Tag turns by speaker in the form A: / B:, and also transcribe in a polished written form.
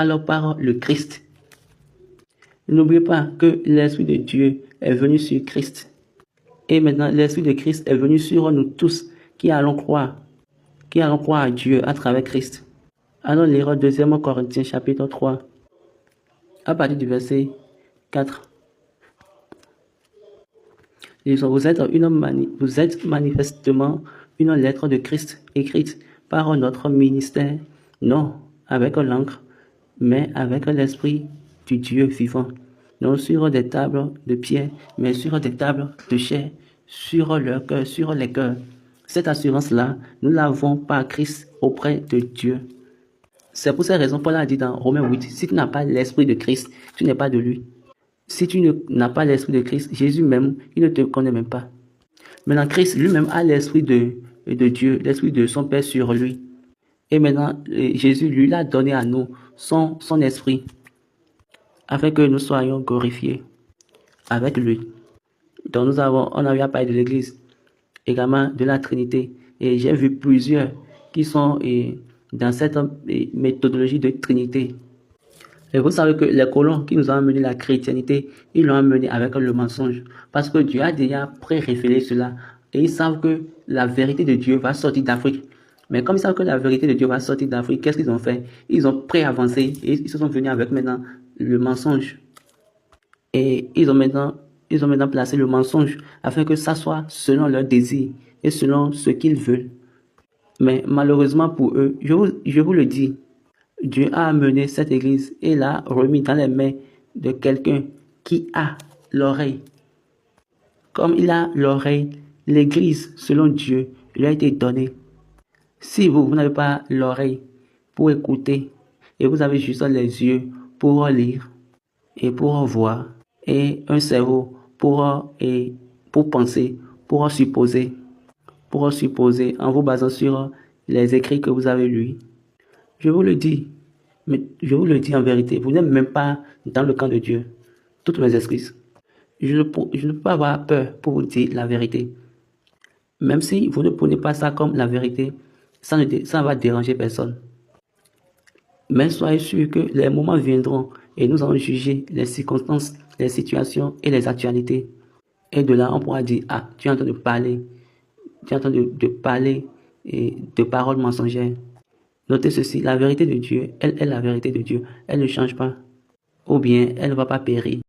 A: alors par le Christ. N'oubliez pas que l'Esprit de Dieu est venu sur Christ. Et maintenant, l'Esprit de Christ est venu sur nous tous qui allons croire à Dieu à travers Christ. Allons lire 2 Corinthiens chapitre 3, à partir du verset 4. Vous êtes manifestement une lettre de Christ écrite par notre ministère, non avec l'encre, mais avec l'Esprit du Dieu vivant, non sur des tables de pierre, mais sur des tables de chair, sur leur cœur, sur les cœurs. Cette assurance-là, nous l'avons par Christ auprès de Dieu. C'est pour cette raison Paul a dit dans Romains 8, si tu n'as pas l'Esprit de Christ, tu n'es pas de lui. Si tu n'as pas l'Esprit de Christ, Jésus même, il ne te connaît même pas. Maintenant, Christ lui-même a l'Esprit de Dieu, l'Esprit de son Père sur lui. Et maintenant, Jésus lui l'a donné à nous, son Esprit, afin que nous soyons glorifiés avec lui. Donc on a parlé de l'Église, également de la Trinité. Et j'ai vu plusieurs qui sont dans cette méthodologie de Trinité. Et vous savez que les colons qui nous ont amené la chrétienté, ils l'ont amené avec le mensonge. Parce que Dieu a déjà pré-révélé cela. Et ils savent que la vérité de Dieu va sortir d'Afrique. Mais comme ils savent que la vérité de Dieu va sortir d'Afrique, qu'est-ce qu'ils ont fait? Ils ont pré-avancé et ils se sont venus avec maintenant le mensonge. Et ils ont maintenant placé le mensonge afin que ça soit selon leurs désirs et selon ce qu'ils veulent. Mais malheureusement pour eux, je vous le dis, Dieu a amené cette église et l'a remis dans les mains de quelqu'un qui a l'oreille. Comme il a l'oreille, l'église, selon Dieu, lui a été donnée. Si vous n'avez pas l'oreille pour écouter et vous avez juste les yeux pour lire et pour voir et un cerveau pour penser, pour supposer en vous basant sur les écrits que vous avez lus, je vous le dis, mais je vous le dis en vérité, vous n'êtes même pas dans le camp de Dieu. Toutes mes excuses. Je ne peux pas avoir peur pour vous dire la vérité. Même si vous ne prenez pas ça comme la vérité, ça ne va déranger personne. Mais soyez sûr que les moments viendront et nous allons juger les circonstances, les situations et les actualités. Et de là, on pourra dire, ah, tu es en train de parler. Tu es en train de parler et de paroles mensongères. Notez ceci, la vérité de Dieu, elle est la vérité de Dieu. Elle ne change pas. Ou bien, elle ne va pas périr.